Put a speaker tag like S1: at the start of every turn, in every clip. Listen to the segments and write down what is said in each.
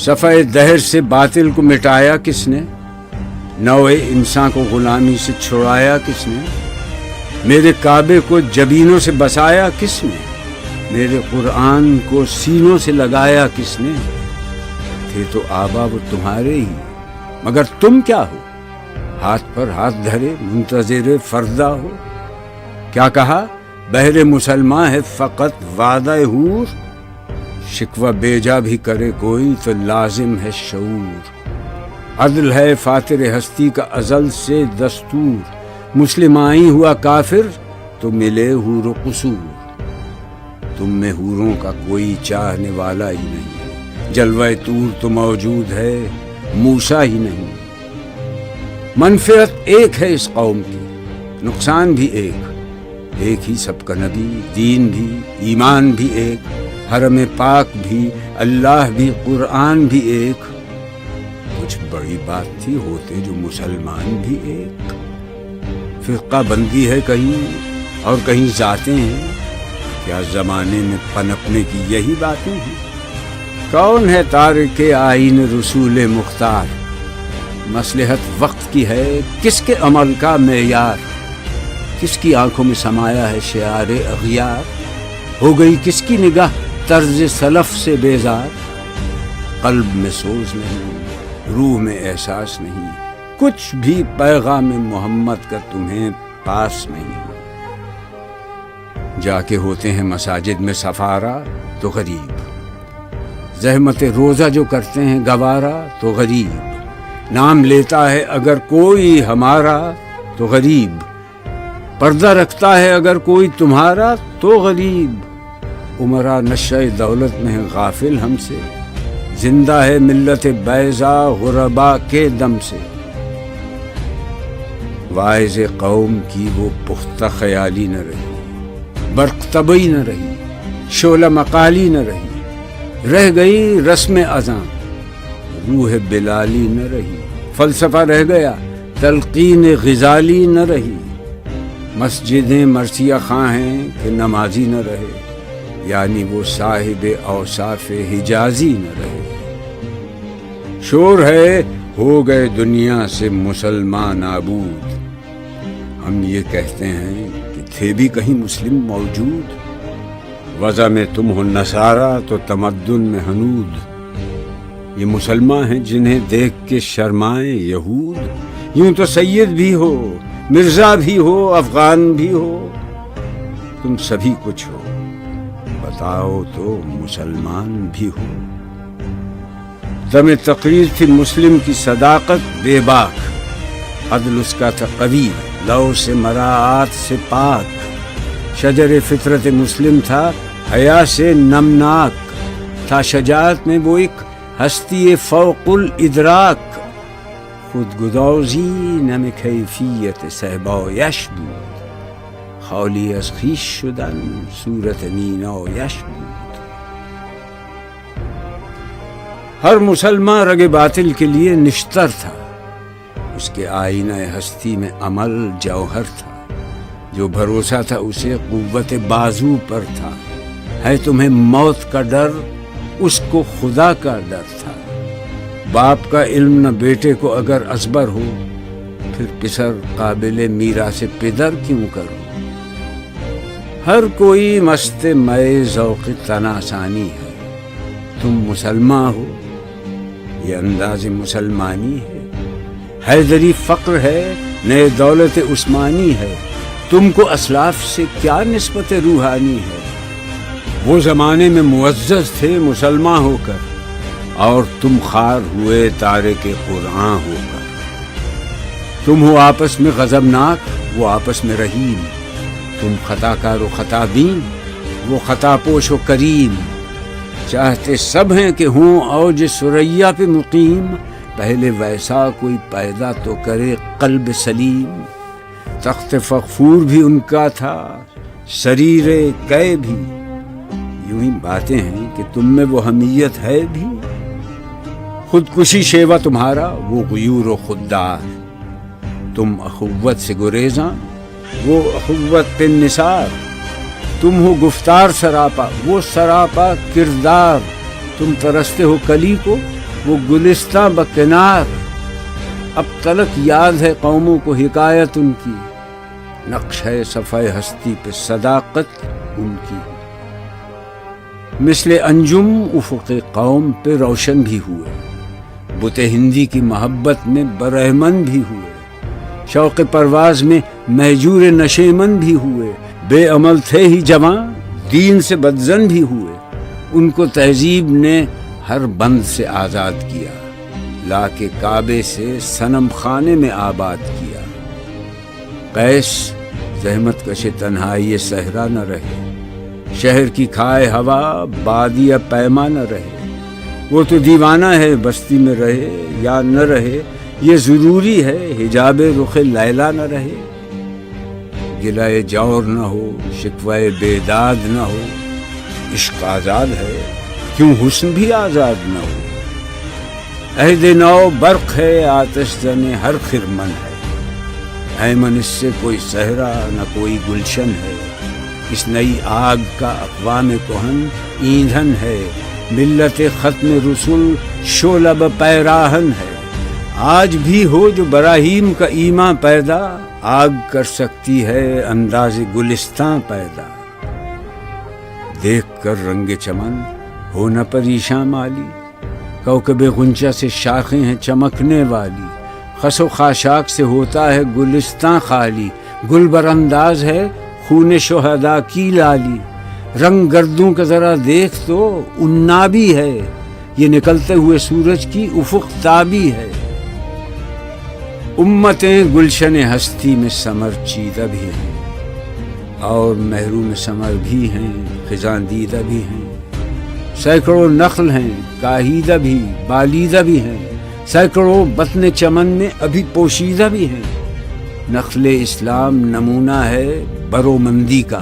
S1: صفحہ دہر سے باطل کو مٹایا کس نے؟ نوع انسان کو غلامی سے چھڑایا کس نے؟ میرے کعبے کو جبینوں سے بسایا کس نے؟ میرے قرآن کو سینوں سے لگایا کس نے؟ تھے تو آبا وہ تمہارے ہی، مگر تم کیا ہو؟ ہاتھ پر ہاتھ دھرے منتظر فردا ہو۔ کیا کہا؟ بہر مسلمان ہے فقط وعدہ حور، شکوہ بیجا بھی کرے کوئی تو لازم ہے شعور۔ عدل ہے فاتر ہستی کا ازل سے دستور، مسلمائی ہوا کافر تو ملے حور و قصور۔ تم میں حوروں کا کوئی چاہنے والا ہی نہیں، جلوہ طور تو موجود ہے موسیٰ ہی نہیں۔ منفعت ایک ہے اس قوم کی، نقصان بھی ایک ہی سب کا نبی، دین بھی، ایمان بھی ایک، حرم پاک بھی، اللہ بھی، قرآن بھی ایک۔ کچھ بڑی بات تھی ہوتے جو مسلمان بھی ایک۔ فرقہ بندی ہے کہیں اور کہیں ذاتیں ہیں، کیا زمانے میں پنپنے کی یہی باتیں ہیں؟ کون ہے تارک آئین رسول مختار؟ مصلحت وقت کی ہے کس کے عمل کا معیار؟ کس کی آنکھوں میں سمایا ہے شعار اغیار؟ ہو گئی کس کی نگاہ طرز سلف سے بیزار؟ قلب میں سوز نہیں، روح میں احساس نہیں، کچھ بھی پیغام محمد کا تمہیں پاس نہیں۔ جا کے ہوتے ہیں مساجد میں سفارا تو غریب، زحمت روزہ جو کرتے ہیں گوارا تو غریب، نام لیتا ہے اگر کوئی ہمارا تو غریب، پردہ رکھتا ہے اگر کوئی تمہارا تو غریب۔ عمرہ نشہ دولت میں ہے غافل ہم سے، زندہ ہے ملت بیضا غربا کے دم سے۔ واعظ قوم کی وہ پختہ خیالی نہ رہی، برق طبعی نہ رہی، شعلہ مقالی نہ رہی، رہ گئی رسم اذاں، روح بلالی نہ رہی، فلسفہ رہ گیا تلقین غزالی نہ رہی۔ مسجدیں مرثیہ خواں ہیں کہ نمازی نہ رہے، یعنی وہ صاحب اوصاف حجازی نہ رہے۔ شور ہے ہو گئے دنیا سے مسلمان نابود، ہم یہ کہتے ہیں کہ تھے بھی کہیں مسلم موجود۔ وضع میں تم ہو نصارہ تو تمدن میں ہنود، یہ مسلمان ہیں جنہیں دیکھ کے شرمائیں یہود۔ یوں تو سید بھی ہو، مرزا بھی ہو، افغان بھی ہو، تم سبھی کچھ ہو، بتاؤ تو مسلمان بھی ہو۔ دم تقریر تھی مسلم کی صداقت بے باک، عدل اس کا تھا قوی، لو سے مراعات سے پاک، شجر فطرت مسلم تھا حیا سے نمناک، تھا شجاعت میں وہ ایک ہستی فوق الادراک، خود گدازی نم کیفیت صحبایش بود، خالی از خویش شدن صورت مینایش بود۔ ہر مسلمان رگ باطل کے لیے نشتر تھا، اس کے آئینہ ہستی میں عمل جوہر تھا، جو بھروسہ تھا اسے قوت بازو پر تھا۔ ہے تمہیں موت کا ڈر، اس کو خدا کا ڈر تھا۔ باپ کا علم نہ بیٹے کو اگر ازبر ہو، پھر پسر قابل میراث پدر کیوں کرو؟ ہر کوئی مست مئے ذوق تناسانی ہے، تم مسلمان ہو، یہ انداز مسلمانی ہے۔ حیدری فقر ہے، نئے دولت عثمانی ہے، تم کو اسلاف سے کیا نسبت روحانی ہے؟ وہ زمانے میں معزز تھے مسلمان ہو کر، اور تم خار ہوئے تارک قرآن ہو کر۔ تم ہو آپس میں غضبناک، وہ آپس میں رحیم، تم خطا کار و خطا بین، وہ خطا پوش و کریم۔ چاہتے سب ہیں کہ ہوں اوج ثریا پہ مقیم، پہلے ویسا کوئی پیدا تو کرے قلب سلیم۔ تخت فغفور بھی ان کا تھا، سریر قے بھی، یوں ہی باتیں ہیں کہ تم میں وہ حمیت ہے بھی۔ خودکشی شیوا تمہارا، وہ غیور و خوددار، تم اخوت سے گریزاں، وہ اخوت پہ نثار۔ تم ہو گفتار سراپا، وہ سراپا کردار، تم ترستے ہو کلی کو، وہ گلستاں بکنار، اب تلک یاد ہے قوموں کو حکایت ان کی، نقش ہے صفحہ ہستی پہ صداقت ان کی، مثل انجم افق قوم پہ روشن بھی ہوئے، بت ہندی کی محبت میں برہمن بھی ہوئے، شوق پرواز میں مہجور نشیمن بھی ہوئے، بے عمل تھے ہی جوان دین سے بدزن بھی ہوئے، ان کو تہذیب نے ہر بند سے آزاد کیا، لا کے کعبے سے صنم خانے میں آباد کیا۔ قیس زحمت کش تنہائی صحرا نہ رہے، شہر کی کھائے ہوا بادی پیما نہ رہے، وہ تو دیوانہ ہے بستی میں رہے یا نہ رہے، یہ ضروری ہے حجاب رخ لیلا نہ رہے، گلائے جور نہ ہو شکوائے بیداد نہ ہو، عشق آزاد ہے کیوں حسن بھی آزاد نہ ہو، عہد نو برق ہے آتش زن ہر خرمن ہے، ایمن اس سے کوئی صحرا نہ کوئی گلشن ہے، اس نئی آگ کا اقوام کہن ایندھن ہے، ملت ختم رسول شعلہ پیراہن ہے، آج بھی ہو جو براہیم کا ایمان پیدا، آگ کر سکتی ہے انداز گلستاں پیدا، دیکھ کر رنگ چمن ہو نہ پریشاں مالی، کوکب غنچہ سے شاخیں ہیں چمکنے والی، خس و خاشاک سے ہوتا ہے گلستاں خالی، گل بر انداز ہے خون شہداء کی لالی، رنگ گردوں کا ذرا دیکھ تو انابی ہے، یہ نکلتے ہوئے سورج کی افق تابی ہے، امتیں گلشن ہستی میں سمر چیدہ بھی ہیں، اور محروم ثمر بھی ہیں خزاں دیدہ بھی ہیں، سینکڑوں نخل ہیں کاہیدہ بھی بالیدہ بھی ہیں، سینکڑوں بطن چمن میں ابھی پوشیدہ بھی ہیں، نخل اسلام نمونہ ہے برومندی کا،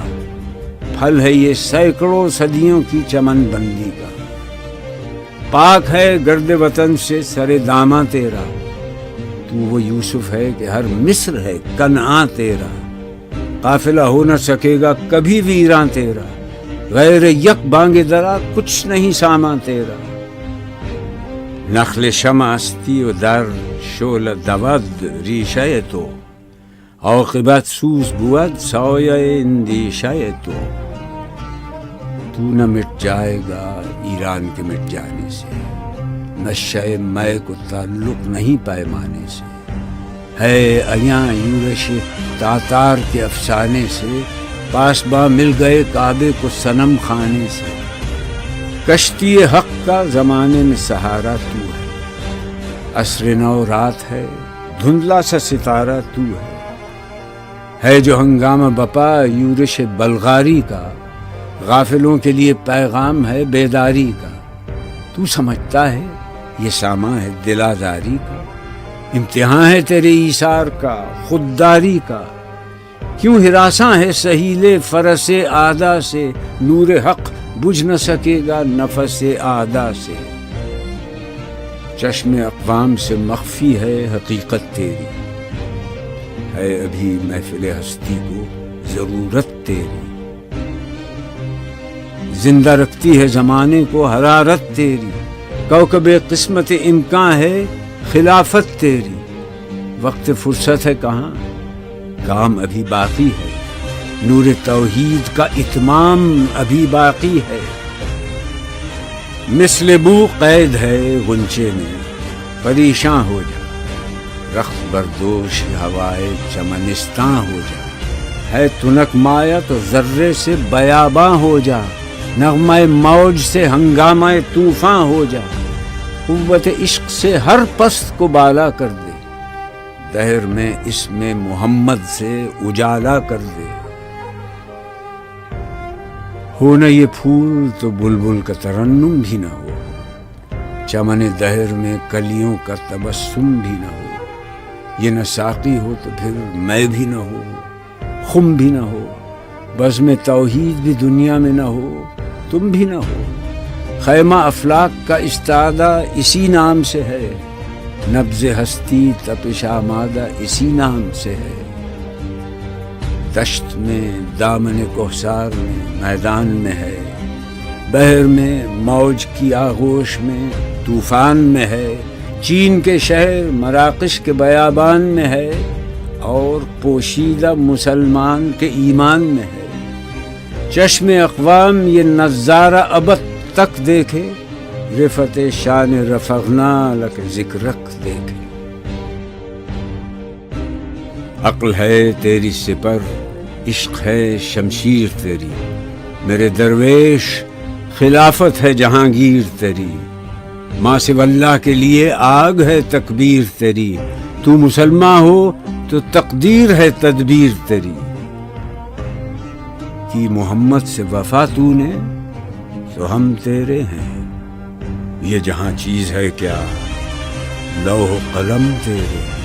S1: پھل ہے یہ سینکڑوں صدیوں کی چمن بندی کا، پاک ہے گرد وطن سے سر داماں تیرا، تو وہ یوسف ہے کہ ہر مصر ہے کنعاں تیرا، قافلہ ہو نہ سکے گا کبھی ویراں تیرا، غیر یک بانگ درا کچھ نہیں سامان تیرا، نخل شمع استی و در شعل دود ریشہ تو، عاقبت سوز بود سایہ اندیشہ تو نہ مٹ جائے گا ایران کے مٹ جانے سے، نشہ مے کو تعلق نہیں پیمانے سے، ہے ایاں یورش تاتار کے افسانے سے، پاسباں مل گئے کعبے کو صنم خانے سے، کشتی حق کا زمانے میں سہارا تو ہے، عصر نو رات ہے دھندلا سا ستارہ تو ہے جو ہنگامہ بپا یورش بلغاری کا، غافلوں کے لیے پیغام ہے بیداری کا، تو سمجھتا ہے یہ سامان ہے دل آزاری کا، امتحان ہے تیرے ایثار کا خودداری کا، کیوں ہراساں ہے سہیل فرس آدا سے، نور حق بجھ نہ سکے گا نفس آدا سے، چشم اقوام سے مخفی ہے حقیقت تیری، ہے ابھی محفل ہستی کو ضرورت تیری، زندہ رکھتی ہے زمانے کو حرارت تیری، کوکب قسمت امکان ہے خلافت تیری، وقت فرصت ہے کہاں کام ابھی باقی ہے، نور توحید کا اتمام ابھی باقی ہے، مثل بو قید ہے غنچے میں پریشاں ہو جا، رخت بردوش ہوائے چمنستاں ہو جا، ہے تنک مایا تو ذرے سے بیاباں ہو جا، نغمہ موج سے ہنگامہ طوفاں ہو جا، قوت عشق سے ہر پست کو بالا کر دے، دہر میں اس میں محمد سے اجالا کر دے، ہو نہ یہ پھول تو بلبل کا ترنم بھی نہ ہو، چمن دہر میں کلیوں کا تبسم بھی نہ ہو، یہ نہ ساقی ہو تو پھر میں بھی نہ ہو، خم بھی نہ ہو، بزم توحید بھی دنیا میں نہ ہو، تم بھی نہ ہو، خیمہ افلاک کا استادہ اسی نام سے ہے، نبض ہستی تپش آمادہ اسی نام سے ہے، دشت میں دامن کوثر میں میدان میں ہے، بحر میں موج کی آغوش میں طوفان میں ہے، چین کے شہر مراکش کے بیابان میں ہے، اور پوشیدہ مسلمان کے ایمان میں ہے۔ چشم اقوام یہ نظارہ ابد تک دیکھے، رفعت شان رفعنا لک ذکرک دیکھے۔ عقل ہے تیری سپر، عشق ہے شمشیر تیری، میرے درویش خلافت ہے جہانگیر تیری۔ ماں سوی اللہ کے لیے آگ ہے تکبیر تیری، تو مسلمان ہو تو تقدیر ہے تدبیر تیری۔ کی محمد سے وفا تو نے تو ہم تیرے ہیں، یہ جہاں چیز ہے کیا لوح قلم تیرے ہیں۔